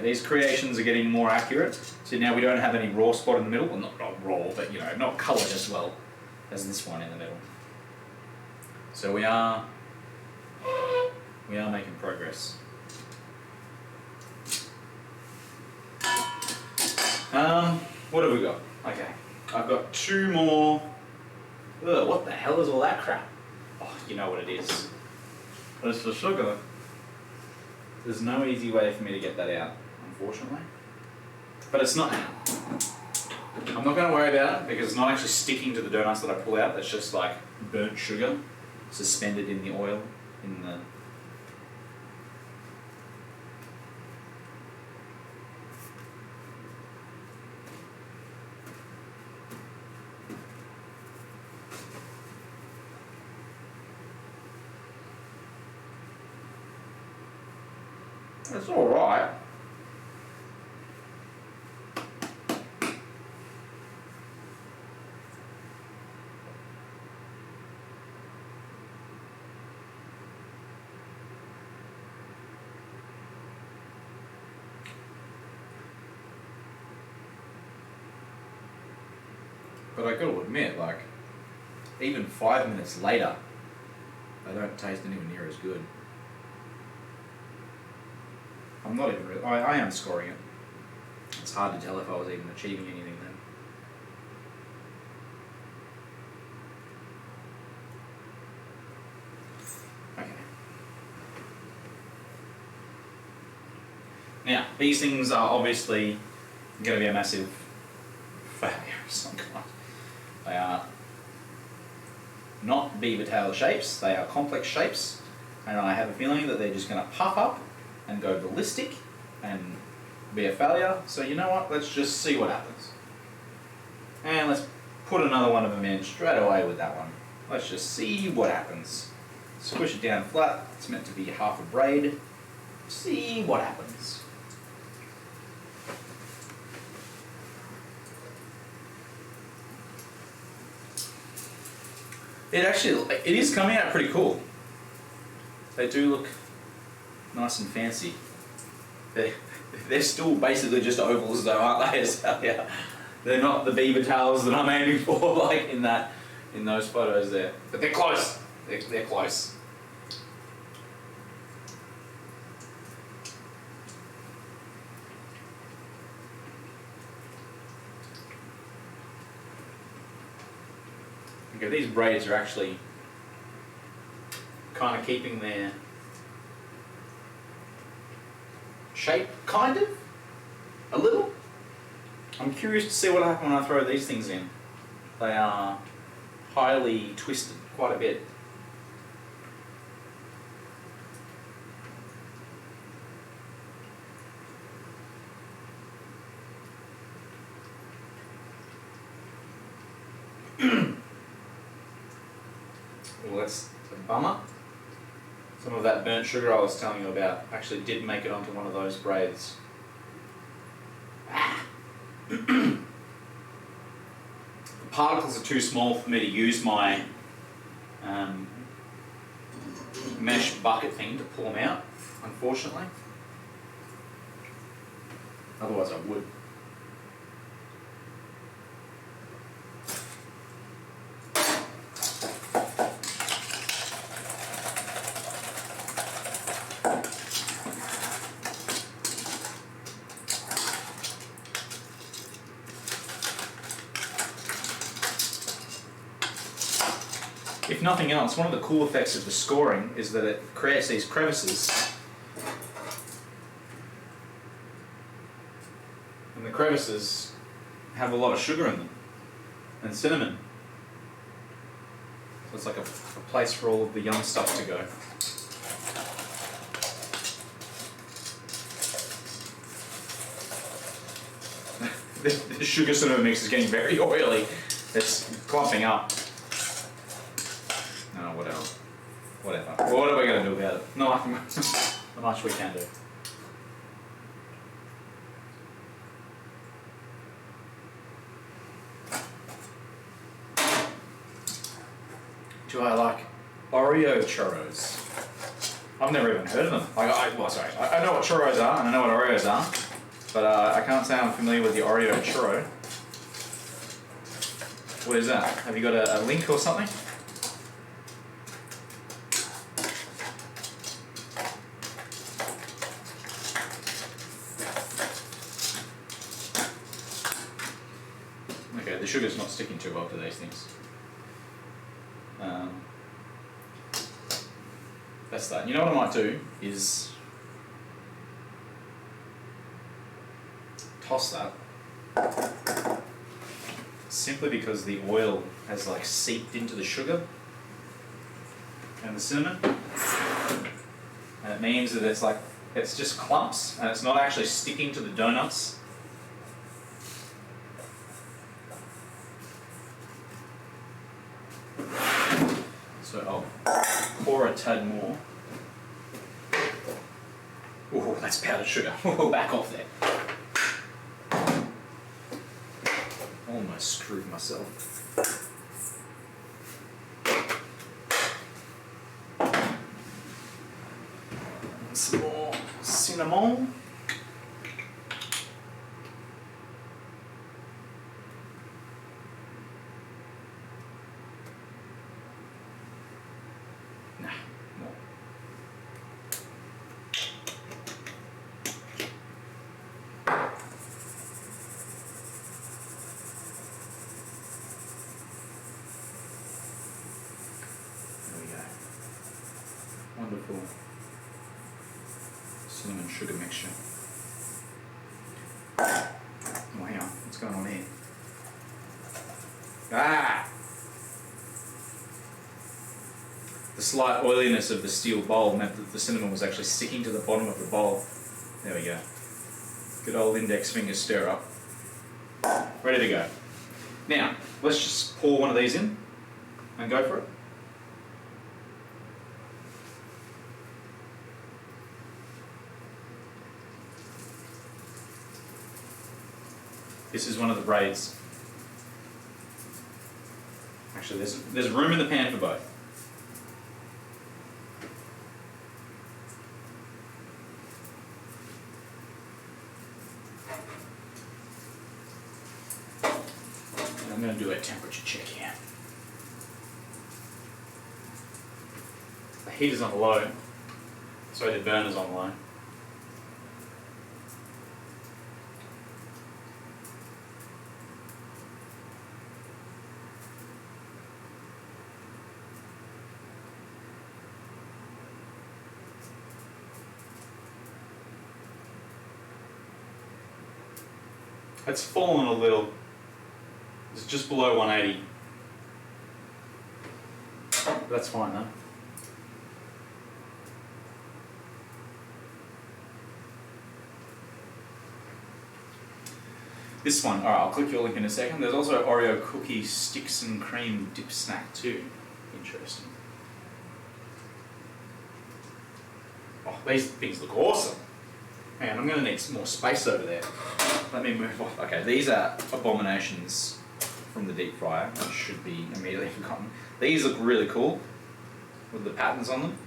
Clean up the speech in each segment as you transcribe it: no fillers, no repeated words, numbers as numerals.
these creations are getting more accurate. So now we don't have any raw spot in the middle. Well, not raw, but you know, not coloured as well as this one in the middle. So we are making progress. What have we got? Okay, I've got 2 more. Ugh, what the hell is all that crap? Oh, you know what it is. It's the sugar. There's no easy way for me to get that out, unfortunately. But it's not. I'm not going to worry about it because it's not actually sticking to the donuts that I pull out. That's just like burnt sugar suspended in the oil in the. It's all right. But I gotta admit, like, even 5 minutes later, they don't taste anywhere near as good. I'm not even really, I am scoring it. It's hard to tell if I was even achieving anything then. Okay. Now, these things are obviously going to be a massive failure of some kind. They are not beaver tail shapes, they are complex shapes, and I have a feeling that they're just going to puff up and go ballistic and be a failure. So you know what, let's just see what happens. And let's put another one of them in straight away with that one. Let's just see what happens. Squish it down flat, it's meant to be half a braid. See what happens. It is coming out pretty cool. They do look nice and fancy. They're still basically just ovals though, aren't they? So, yeah. They're not the beaver tails that I'm aiming for, like in those photos there. But they're close. They're close. Okay, these braids are actually kind of keeping their shape, kind of, a little. I'm curious to see what will happen when I throw these things in. They are highly twisted, quite a bit. Well, that's a bummer. Some of that burnt sugar I was telling you about actually did make it onto one of those braids. The particles are too small for me to use my mesh bucket thing to pull them out, unfortunately. Otherwise I would. If nothing else, one of the cool effects of the scoring is that it creates these crevices. And the crevices have a lot of sugar in them, and cinnamon. So it's like a place for all of the yum stuff to go. The sugar cinnamon mix is getting very oily. It's clumping up. No, whatever. What are we going to do about it? Not much we can do. Do I like Oreo churros? I've never even heard of them. I know what churros are and I know what Oreos are, But I can't say I'm familiar with the Oreo churro. What is that? Have you got a link or something? Okay, the sugar's not sticking too well to these things. That's that. You know what I might do is toss that, simply because the oil has like seeped into the sugar and the cinnamon, and it means that it's just clumps and it's not actually sticking to the donuts. So I'll pour a tad more. Oh, that's powdered sugar. Oh, back off there. Almost screwed myself. Some more cinnamon. Nah, more. There we go. Wonderful cinnamon sugar mixture. Oh, hang on, what's going on here? Ah! The slight oiliness of the steel bowl meant that the cinnamon was actually sticking to the bottom of the bowl. There we go. Good old index finger stir up. Ready to go. Now, let's just pour one of these in and go for it. This is one of the braids. Actually, there's room in the pan for both. And I'm going to do a temperature check here. The heat is on low, so the burner's on low. It's fallen a little. It's just below 180. That's fine though. This one, alright, I'll click your link in a second. There's also Oreo cookie sticks and cream dip snack too. Interesting. Oh, these things look awesome. Man, I'm going to need some more space over there. Let me move off. Okay, these are abominations from the deep fryer. That should be immediately forgotten. These look really cool with the patterns on them.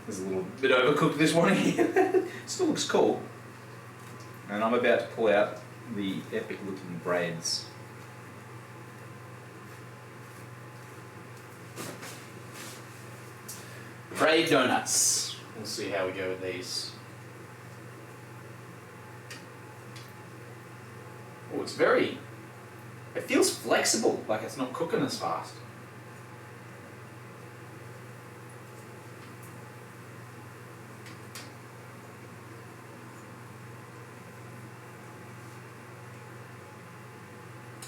There's a little bit overcooked this one here. Still looks cool. And I'm about to pull out the epic looking braids. Braid donuts. We'll see how we go with these. Oh, it's very... It feels flexible, like it's not cooking as fast.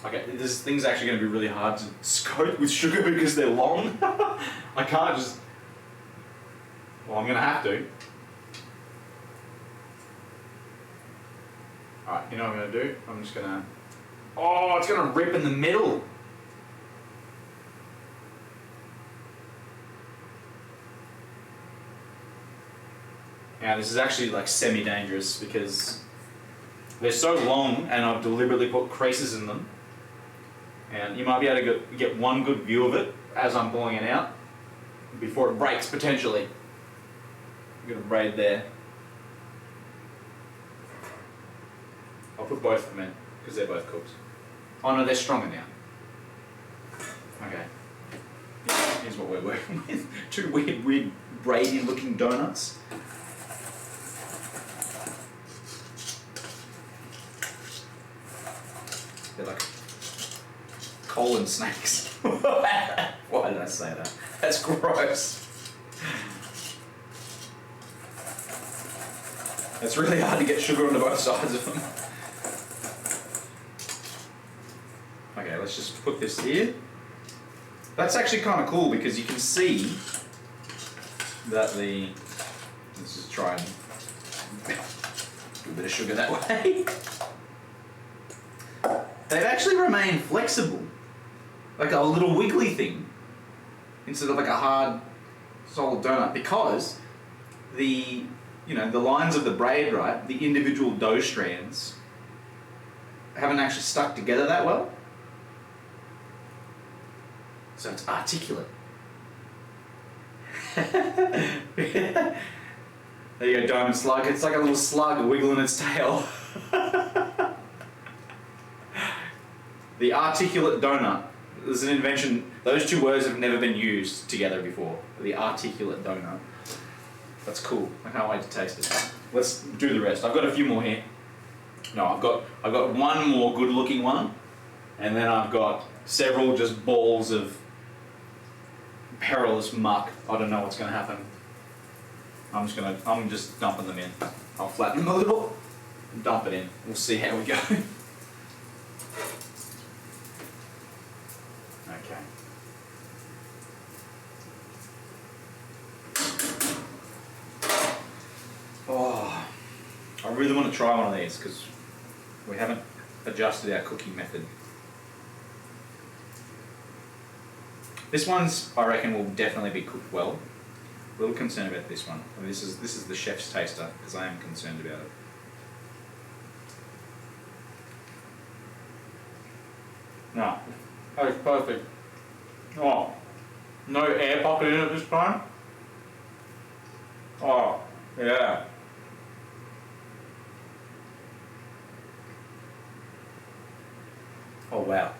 Okay, this thing's actually going to be really hard to coat with sugar because they're long. I can't just... Well, I'm going to have to. Alright, you know what I'm going to do? I'm just going to... Oh, it's going to rip in the middle. Now, this is actually like semi-dangerous because they're so long and I've deliberately put creases in them. And you might be able to get one good view of it as I'm pulling it out before it breaks, potentially. I'm going to braid there. put both of them in because they're both cooked. Oh no, they're stronger now. Okay. Here's what we're working with. Two weird braided looking donuts. They're like colon snakes. Why did I say that? That's gross. It's really hard to get sugar onto both sides of them. Okay, let's just put this here. That's actually kind of cool because you can see that let's just try and do a bit of sugar that way. They've actually remained flexible, like a little wiggly thing, instead of like a hard, solid donut, because the lines of the braid, right, the individual dough strands haven't actually stuck together that well. So it's articulate. There you go, diamond slug. It's like a little slug wiggling its tail. The articulate donut. There's an invention. Those two words have never been used together before. The articulate donut. That's cool. I can't wait to taste it. Let's do the rest. I've got a few more here. No, I've got one more good-looking one, and then I've got several just balls of perilous muck. I don't know what's going to happen. I'm just dumping them in. I'll flatten them a little and dump it in. We'll see how we go. Okay. Oh, I really want to try one of these because we haven't adjusted our cooking method. This one's, I reckon, will definitely be cooked well. A little concerned about this one. And this is the chef's taster because I am concerned about it. No, that is perfect. Oh, no air pocket in it this time. Oh, yeah. Oh wow.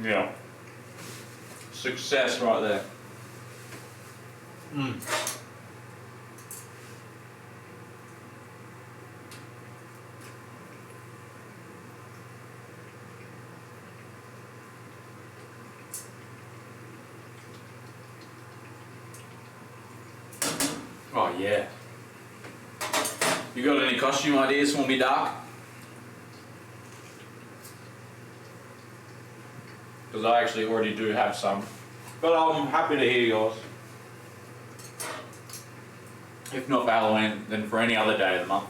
Yeah. Success right there. Oh yeah. You got any costume ideas for me, Doc? Because I actually already do have some, but I'm happy to hear yours. If not for Halloween, then for any other day of the month,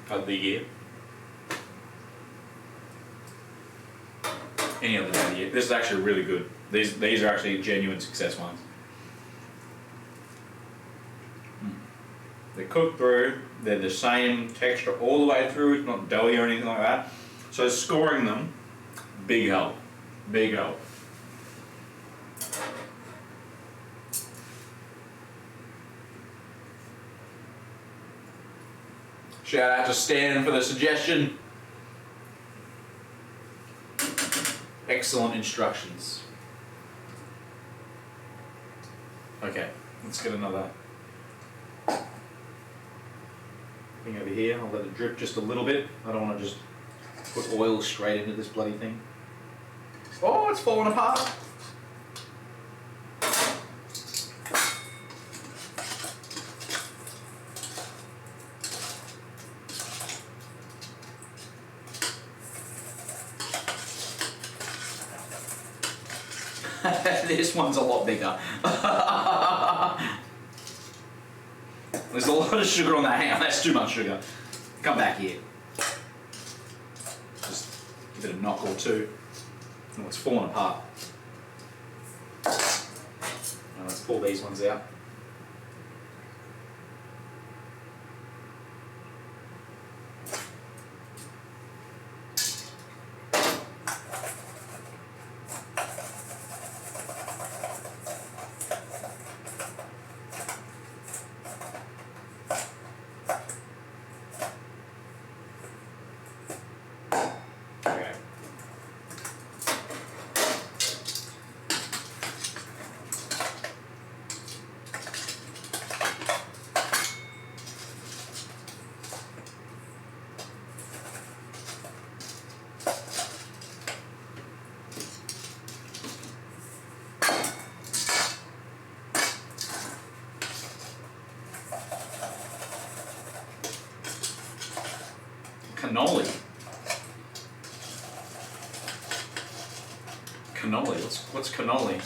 of the year. Any other day of the year. This is actually really good. These are actually genuine success ones. They're cooked through, they're the same texture all the way through, it's not doughy or anything like that. So scoring them, big help. Big help. Shout out to Stan for the suggestion. Excellent instructions. Okay, let's get another thing over here. I'll let it drip just a little bit. I don't want to just put oil straight into this bloody thing. Oh, it's falling apart. This one's a lot bigger. There's a lot of sugar on that. Hang on, that's too much sugar. Come back here. Just give it a knock or two. Oh, it's falling apart. Now let's pull these ones out. Cannoli. Cannoli. What's cannoli?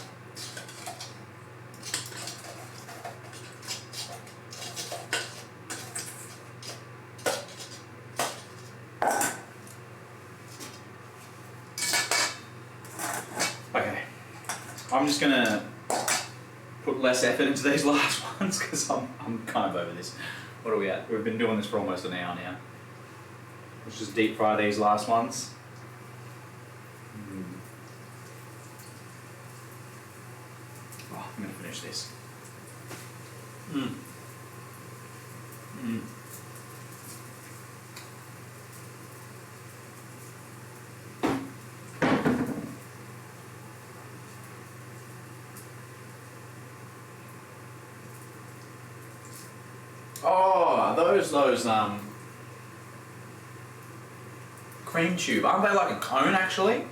Okay. I'm just gonna put less effort into these last ones because I'm kind of over this. What are we at? We've been doing this for almost an hour now. Let's just deep fry these last ones. Oh, I'm gonna finish this. Oh, those cream tube. Aren't they like a cone actually?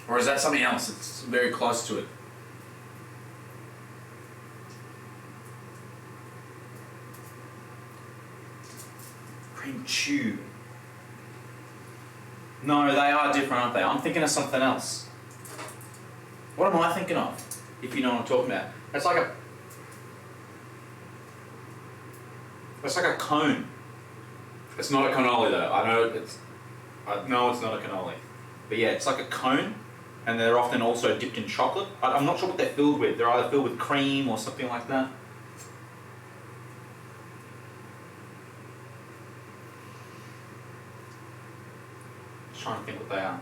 Or is that something else? It's very close to it. Cream tube. No, they are different, aren't they? I'm thinking of something else. What am I thinking of? If you know what I'm talking about. It's like a cone. It's not a cannoli though. I know no, it's not a cannoli. But yeah, it's like a cone, and they're often also dipped in chocolate. I'm not sure what they're filled with. They're either filled with cream or something like that. Just trying to think what they are.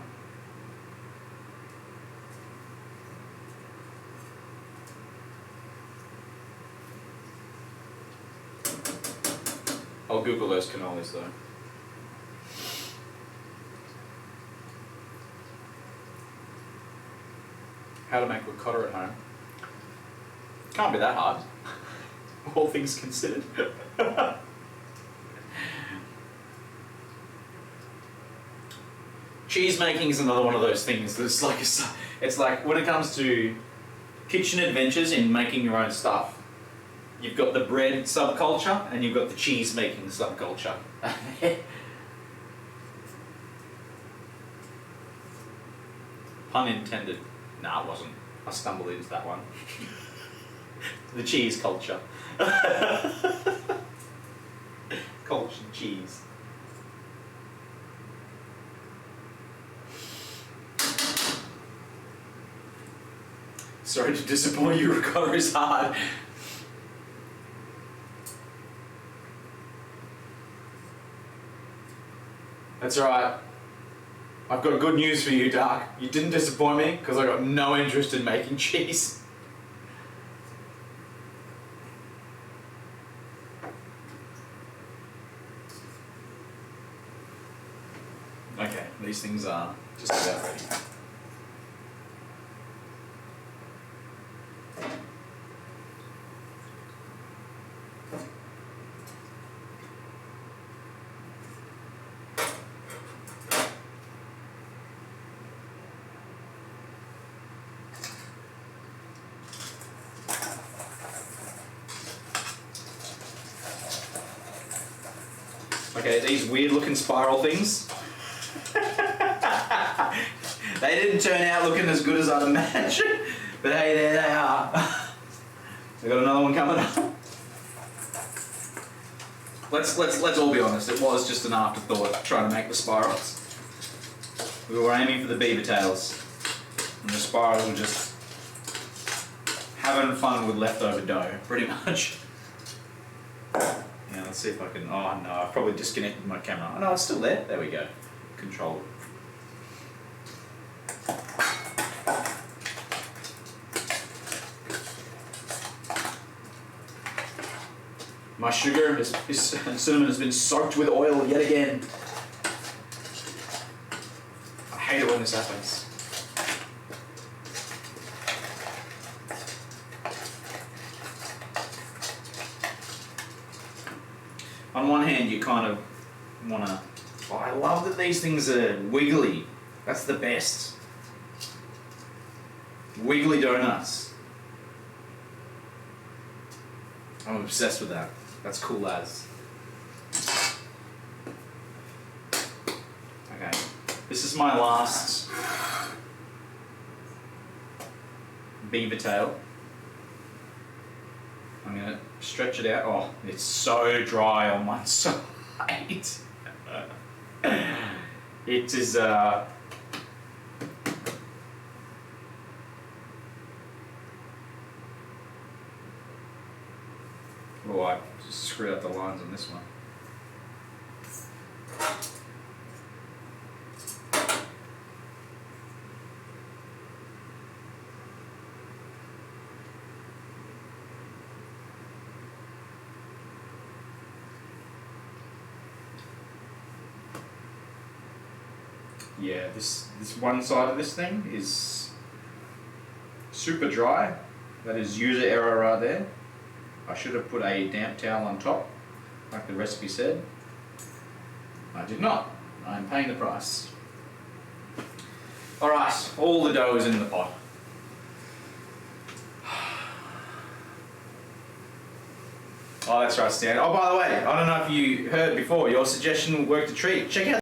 I'll Google those cannolis though. How to make ricotta at home. Can't be that hard. All things considered. Cheese making is another one of those things that's like, it's like when it comes to kitchen adventures in making your own stuff, you've got the bread subculture and you've got the cheese making subculture. Pun intended. Nah, it wasn't. I stumbled into that one. The cheese culture. Cultured cheese. Sorry to disappoint you, ricotta is hard. That's alright. I've got good news for you, Dark. You didn't disappoint me because I got no interest in making cheese. Okay, these things are just about ready. Okay, these weird looking spiral things. They didn't turn out looking as good as I'd imagined, but hey, there they are. I got another one coming up. Let's all be honest, it was just an afterthought trying to make the spirals. We were aiming for the beaver tails, and the spirals were just having fun with leftover dough, pretty much. Yeah, let's see if I can. Oh no, I've probably disconnected my camera. Oh no, it's still there. There we go. Control. My sugar, his cinnamon has been soaked with oil yet again. I hate it when this happens. On one hand, you kind of want to... Oh, I love that these things are wiggly. That's the best. Wiggly donuts. I'm obsessed with that. That's cool as. This is my last beaver tail. I'm going to stretch it out. Oh, it's so dry on one side. It is oh, I just screwed up the lines on this one. Yeah, this one side of this thing is super dry. That is user error right there. I should have put a damp towel on top, like the recipe said. I did not. I'm paying the price. Alright, all the dough is in the pot. Oh, that's right, Stan. Oh, by the way, I don't know if you heard before, your suggestion worked a treat. Check out